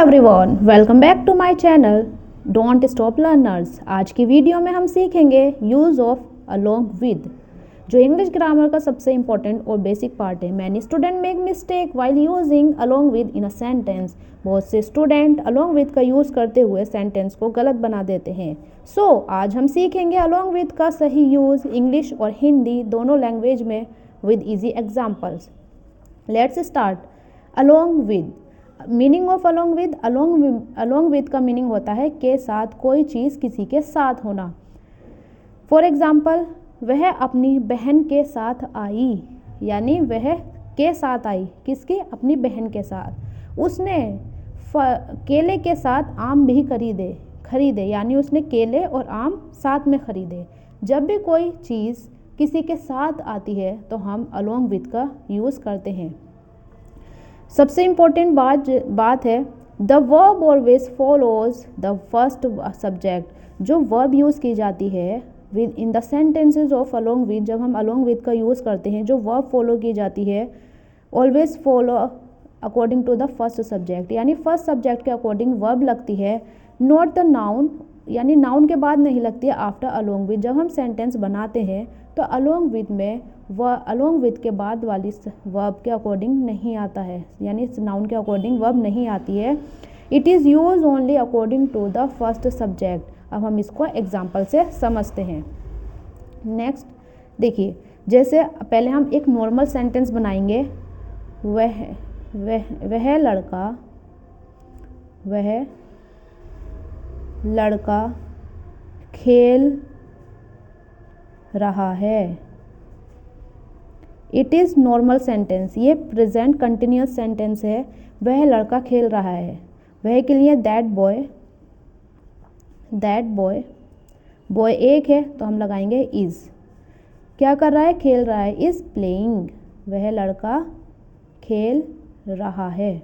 Everyone, welcome back to my channel don't stop learners. आज की video में हम सीखेंगे यूज़ ऑफ अलोंग विद, जो इंग्लिश ग्रामर का सबसे इंपॉर्टेंट और बेसिक पार्ट है। Many student make mistake while using along with in a sentence. बहुत से स्टूडेंट अलोंग विद का यूज़ करते हुए सेंटेंस को गलत बना देते हैं। आज हम सीखेंगे अलोंग विद का सही यूज़ इंग्लिश और हिंदी दोनों लैंग्वेज में with easy examples. Let's start. Along with, meaning of along with. Along with का मीनिंग होता है के साथ, कोई चीज़ किसी के साथ होना। फॉर एग्जाम्पल, वह अपनी बहन के साथ आई, यानी वह के साथ आई, किसके? अपनी बहन के साथ। उसने केले के साथ आम भी खरीदे, यानी उसने केले और आम साथ में खरीदे। जब भी कोई चीज़ किसी के साथ आती है तो हम अलोंग विद का यूज़ करते हैं। सबसे इम्पोर्टेंट बात है the verb always follows the first subject. जो वर्ब यूज़ की जाती है with in the sentences of along with, जब हम अलोंग विद का यूज़ करते हैं, जो वर्ब फॉलो की जाती है always follow according to the first subject, यानी फर्स्ट सब्जेक्ट के अकॉर्डिंग वर्ब लगती है, नॉट द नाउन, यानी नाउन के बाद नहीं लगती है आफ्टर अलोंग विद। जब हम सेंटेंस बनाते हैं तो अलोंग विद में अलोंग विद के बाद वाली वर्ब के अकॉर्डिंग नहीं आता है, यानी नाउन के अकॉर्डिंग वर्ब नहीं आती है। It is use only according to the first subject. अब हम इसको एग्जाम्पल से समझते हैं। नेक्स्ट देखिए, जैसे पहले हम एक नॉर्मल सेंटेंस बनाएंगे। वह लड़का खेल रहा है। इट इज़ नॉर्मल सेंटेंस, ये प्रेजेंट कंटिन्यूस सेंटेंस है। वह लड़का खेल रहा है, वह के लिए दैट बॉय एक है तो हम लगाएंगे इज़। क्या कर रहा है? खेल रहा है, इज़ प्लेइंग। वह लड़का खेल रहा है।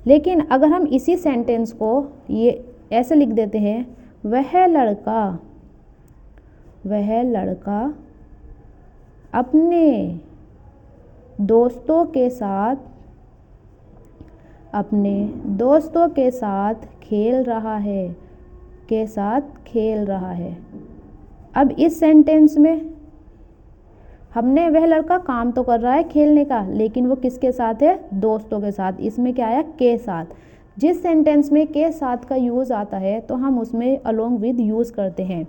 लेकिन अगर हम इसी सेंटेंस को ये ऐसे लिख देते हैं, वह लड़का अपने दोस्तों के साथ खेल रहा है। अब इस सेंटेंस में हमने वह लड़का काम तो कर रहा है खेलने का, लेकिन वो किसके साथ है? दोस्तों के साथ। इसमें क्या आया? के साथ। जिस सेंटेंस में के साथ का यूज़ आता है तो हम उसमें अलोंग विद यूज़ करते हैं।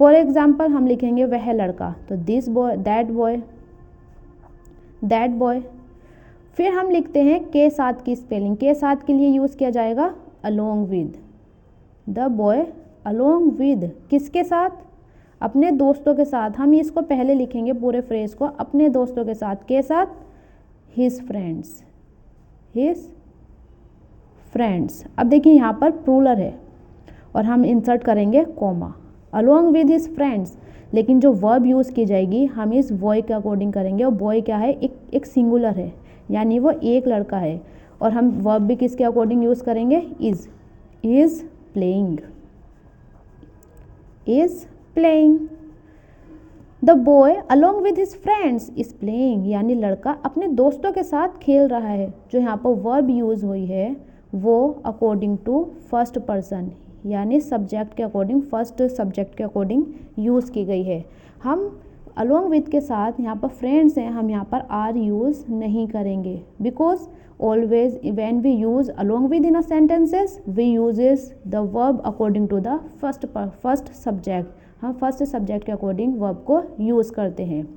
फॉर एग्जाम्पल, हम लिखेंगे वह लड़का, तो दिस बॉय, दैट बॉय। फिर हम लिखते हैं के साथ की स्पेलिंग। के साथ के लिए यूज़ किया जाएगा along with. The boy along with, किसके साथ? अपने दोस्तों के साथ। हम इसको पहले लिखेंगे पूरे फ्रेज को, अपने दोस्तों के साथ। के साथ हिज फ्रेंड्स। अब देखिए यहाँ पर प्लूरल है और हम इंसर्ट करेंगे comma, along with his friends. लेकिन जो वर्ब यूज़ की जाएगी हम इस बॉय के अकॉर्डिंग करेंगे, और बॉय क्या है? एक सिंगुलर है, यानी वो एक लड़का है। और हम वर्ब भी किसके अकॉर्डिंग यूज़ करेंगे? Is playing. The boy along with his friends is playing, यानी लड़का अपने दोस्तों के साथ खेल रहा है। जो यहाँ पर वर्ब यूज़ हुई है वो अकॉर्डिंग टू फर्स्ट पर्सन, यानी सब्जेक्ट के अकॉर्डिंग, फर्स्ट सब्जेक्ट के अकॉर्डिंग यूज़ की गई है। हम अलोंग विद के साथ यहाँ पर फ्रेंड्स हैं, हम यहाँ पर आर यूज़ नहीं करेंगे, because always when we use along with in a sentences we uses the verb according to the first subject. हम फर्स्ट सब्जेक्ट के अकॉर्डिंग वर्ब को यूज़ करते हैं।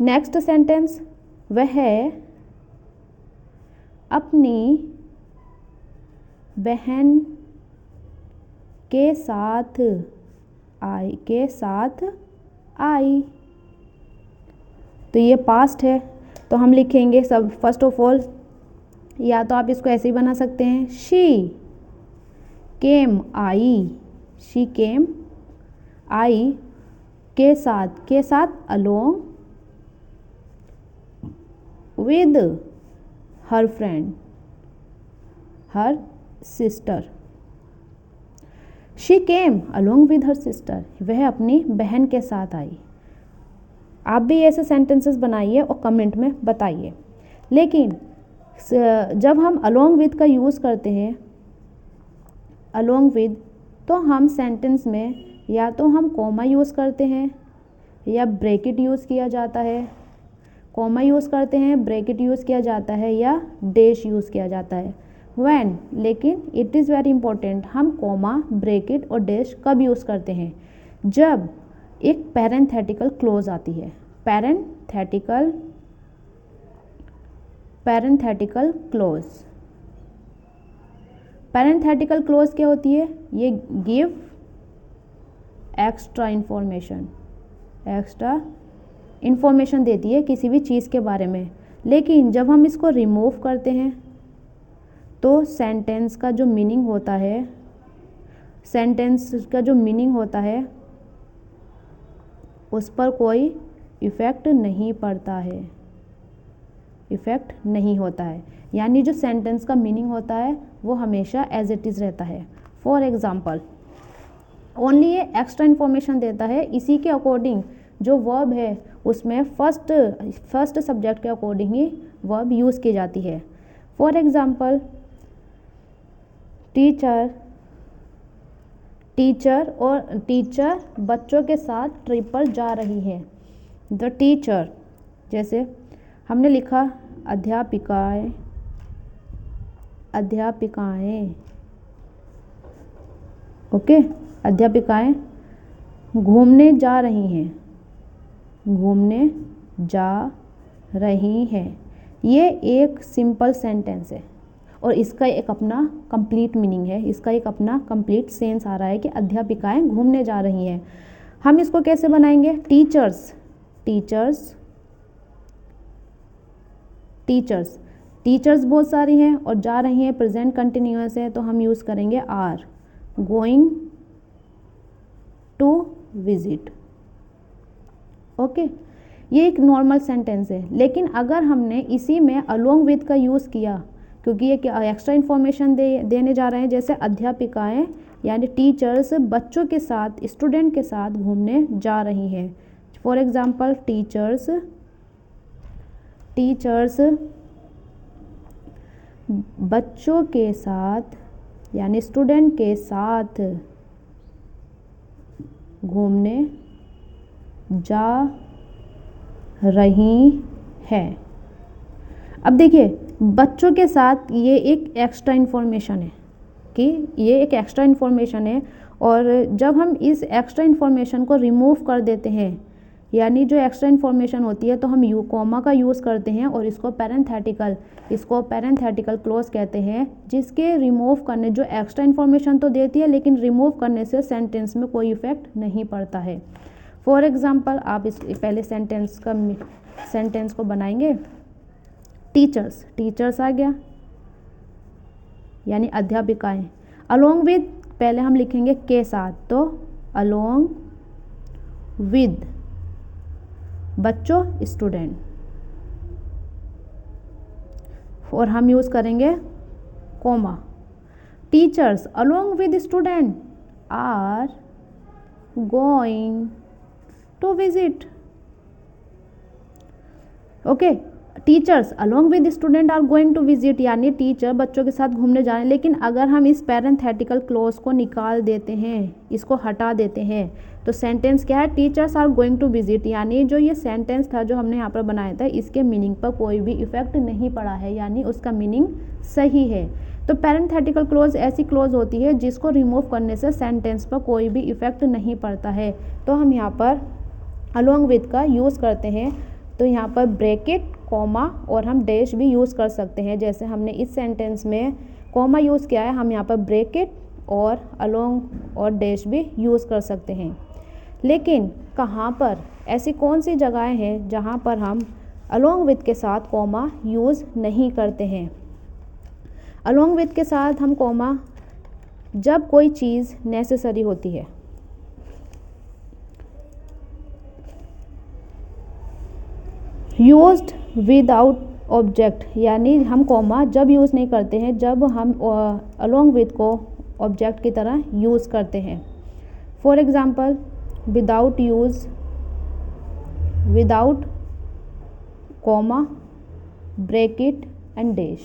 नेक्स्ट सेंटेंस, वह अपनी बहन के साथ आई। तो ये पास्ट है, तो हम लिखेंगे सब फर्स्ट ऑफ ऑल, या तो आप इसको ऐसे ही बना सकते हैं, शी केम आई के साथ along with her friend, her sister. She came along with her sister, वह अपनी बहन के साथ आई। आप भी ऐसे सेंटेंसेस बनाइए और कमेंट में बताइए। लेकिन जब हम अलोंग विद का यूज़ करते हैं, अलोंग विद, तो हम सेंटेंस में या तो हम कॉमा यूज़ करते हैं या ब्रैकेट यूज़ किया जाता है, कॉमा यूज़ करते हैं, ब्रैकेट यूज़ किया जाता है या डैश यूज़ किया जाता है। व्हेन, लेकिन इट इज़ वेरी इंपॉर्टेंट, हम कॉमा, ब्रैकेट और डैश कब यूज़ करते हैं? जब एक पैरेंथेटिकल क्लोज आती है। Parenthetical close. पैरेंथेटिकल क्लोज क्या होती है? ये गिव एक्स्ट्रा इंफॉर्मेशन देती है किसी भी चीज़ के बारे में। लेकिन जब हम इसको रिमूव करते हैं तो सेंटेंस का जो मीनिंग होता है उस पर कोई इफ़ेक्ट नहीं होता है, यानी जो सेंटेंस का मीनिंग होता है वो हमेशा एज इट इज़ रहता है। फॉर एग्जाम्पल, ओनली ये एक्स्ट्रा इन्फॉर्मेशन देता है, इसी के अकॉर्डिंग जो वर्ब है उसमें फर्स्ट सब्जेक्ट के अकॉर्डिंग ही वर्ब यूज़ की जाती है। फॉर एग्जाम्पल, टीचर बच्चों के साथ ट्रिप पर जा रही है। द टीचर, जैसे हमने लिखा अध्यापिकाएं, ओके, अध्यापिकाएं घूमने जा रही हैं। ये एक सिंपल सेंटेंस है और इसका एक अपना कंप्लीट मीनिंग है, इसका एक अपना कंप्लीट सेंस आ रहा है कि अध्यापिकाएं घूमने जा रही हैं। हम इसको कैसे बनाएंगे? टीचर्स बहुत सारी हैं और जा रही हैं प्रेजेंट कंटिन्यूअस है, तो हम यूज़ करेंगे are, going to visit. Okay, ये एक नॉर्मल सेंटेंस है। लेकिन अगर हमने इसी में अलोंग विद का यूज़ किया, क्योंकि ये एक्स्ट्रा इन्फॉर्मेशन देने जा रहे हैं, जैसे अध्यापिकाएं यानी टीचर्स बच्चों के साथ, स्टूडेंट के साथ घूमने जा रही हैं। फॉर एग्जांपल, टीचर्स बच्चों के साथ यानी स्टूडेंट के साथ घूमने जा रही हैं। अब देखिए, बच्चों के साथ ये एक एक्स्ट्रा इन्फॉर्मेशन है और जब हम इस एक्स्ट्रा इन्फॉर्मेशन को रिमूव कर देते हैं, यानी जो एक्स्ट्रा इन्फॉर्मेशन होती है, तो हम कॉमा का यूज़ करते हैं और इसको पैरेंथेटिकल क्लोज कहते हैं, जिसके रिमूव करने, जो एक्स्ट्रा इन्फॉर्मेशन तो देती है लेकिन रिमूव करने से सेंटेंस में कोई इफेक्ट नहीं पड़ता है। फॉर एग्जाम्पल, आप इस पहले सेंटेंस को बनाएंगे। टीचर्स आ गया यानी अध्यापिकाएं। अलोंग विद पहले हम लिखेंगे के साथ, तो अलोंग विद बच्चों, स्टूडेंट, और हम यूज़ करेंगे comma. Teachers along with student are going to visit. Okay, teachers along with student are going to visit, यानी टीचर बच्चों के साथ घूमने जा रहे हैं। लेकिन अगर हम इस पैरेंथेटिकल क्लोज को निकाल देते हैं, इसको हटा देते हैं, तो सेंटेंस क्या है? Teachers are going to visit, यानी जो ये सेंटेंस था जो हमने यहाँ पर बनाया था, इसके मीनिंग पर कोई भी इफेक्ट नहीं पड़ा है, यानी उसका मीनिंग सही है। तो पैरेंथेटिकल क्लोज ऐसी क्लोज होती है जिसको रिमूव करने से सेंटेंस पर कोई भी इफेक्ट नहीं पड़ता है। तो हम यहाँ पर अलोंग विद का यूज़ करते हैं, तो यहाँ पर ब्रैकेट, कॉमा और हम डैश भी यूज़ कर सकते हैं। जैसे हमने इस सेंटेंस में कॉमा यूज़ किया है, हम यहाँ पर ब्रैकेट और अलोंग और डैश भी यूज़ कर सकते हैं। लेकिन कहाँ पर, ऐसी कौन सी जगहें हैं जहाँ पर हम अलोंग विद के साथ कॉमा यूज़ नहीं करते हैं? अलोंग विद के साथ हम कॉमा जब कोई चीज़ नेसेसरी होती है, यूज्ड विदाउट ऑब्जेक्ट, यानी हम कॉमा जब यूज़ नहीं करते हैं जब हम अलोंग विद को ऑब्जेक्ट की तरह यूज़ करते हैं। For example, without comma, bracket, and dash.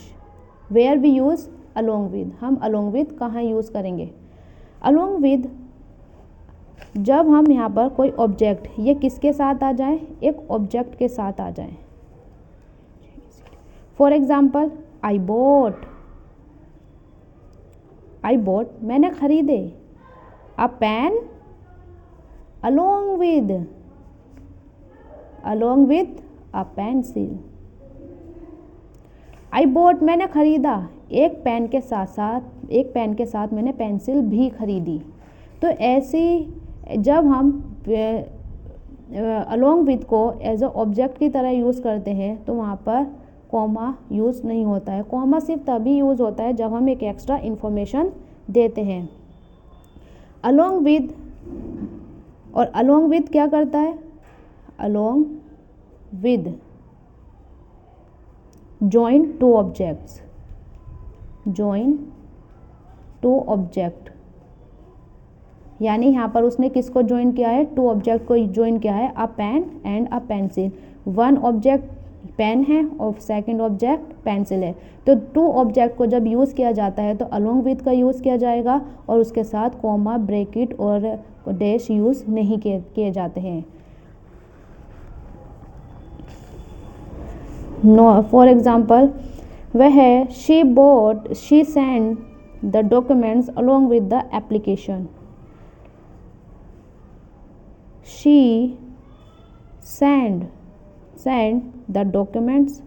Where we use along with, हम अलोंग विद कहाँ यूज़ करेंगे? अलोंग विद जब हम यहाँ पर कोई ऑब्जेक्ट, ये किसके साथ आ जाए? एक ऑब्जेक्ट के साथ आ जाए। फॉर एग्जाम्पल आई बोट, मैंने खरीदे। A pen along with a pencil. I bought, मैंने खरीदा, एक पेन के साथ मैंने पेंसिल भी खरीदी। तो ऐसी जब हम अलोंग विद को एज अ ऑब्जेक्ट की तरह यूज़ करते हैं तो वहाँ पर कॉमा यूज़ नहीं होता है। कॉमा सिर्फ तभी यूज़ होता है जब हम एक एक्स्ट्रा इन्फॉर्मेशन देते हैं। अलोंग विद, और अलोंग विद क्या करता है? Along with join two object, यानी यहाँ पर उसने किसको ज्वाइन किया है? टू ऑब्जेक्ट को ज्वाइन किया है, a pen and a pencil. One object pen है और सेकंड ऑब्जेक्ट पेंसिल है। तो टू ऑब्जेक्ट को जब यूज़ किया जाता है तो अलोंग विद का यूज़ किया जाएगा और उसके साथ कॉमा, ब्रैकेट और डैश यूज़ नहीं किए जाते हैं। नो, फॉर एग्जाम्पल वह है she send the documents along with the application. She send the documents,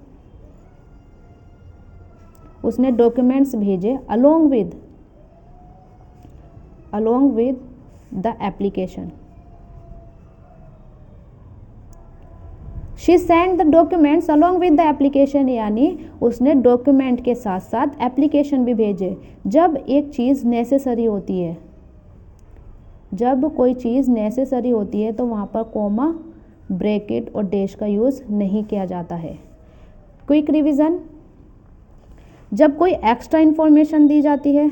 उसने डॉक्यूमेंट्स भेजे along with the application. She send the documents along with the application, यानी उसने डॉक्यूमेंट के साथ साथ एप्लीकेशन भी भेजे। जब एक चीज़ नेसेसरी होती है, जब कोई चीज़ नेसेसरी होती है तो वहाँ पर कॉमा, ब्रैकेट और डैश का यूज़ नहीं किया जाता है। क्विक रिवीजन, जब कोई एक्स्ट्रा इन्फॉर्मेशन दी जाती है,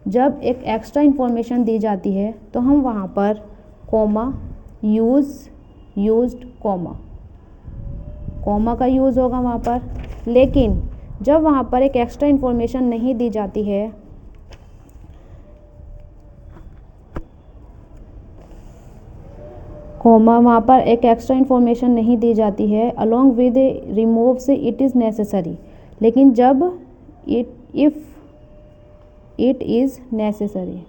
जब एक एक्स्ट्रा इन्फॉर्मेशन दी जाती है तो हम वहाँ पर कॉमा, यूज्ड कॉमा का यूज़ होगा वहाँ पर। लेकिन जब वहाँ पर एक एक्स्ट्रा इन्फॉर्मेशन नहीं दी जाती है, कॉमा, वहाँ पर एक एक्स्ट्रा इन्फॉर्मेशन नहीं दी जाती है, अलोंग विद रिमूव से इट इज़ नेसेसरी। लेकिन जब इफ़ इट इज़ नेसेसरी,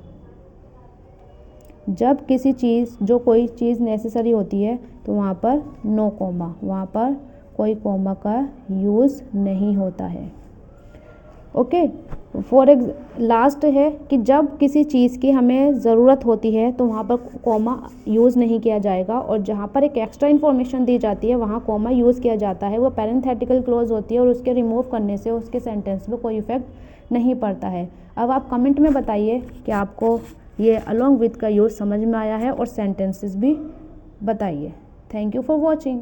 जब किसी चीज़, जो कोई चीज़ नेसेसरी होती है तो वहाँ पर नो कॉमा, वहाँ पर कोई कॉमा का यूज़ नहीं होता है। ओके, लास्ट है कि जब किसी चीज़ की हमें ज़रूरत होती है तो वहाँ पर कॉमा यूज़ नहीं किया जाएगा, और जहाँ पर एक एक्स्ट्रा इन्फॉर्मेशन दी जाती है वहाँ कॉमा यूज़ किया जाता है। वो पैरेंथेटिकल क्लॉज होती है और उसके रिमूव करने से उसके सेंटेंस में कोई इफेक्ट नहीं पड़ता है। अब आप कमेंट में बताइए कि आपको ये अलोंग विद का यूज़ समझ में आया है, और सेंटेंसेस भी बताइए। Thank you for watching.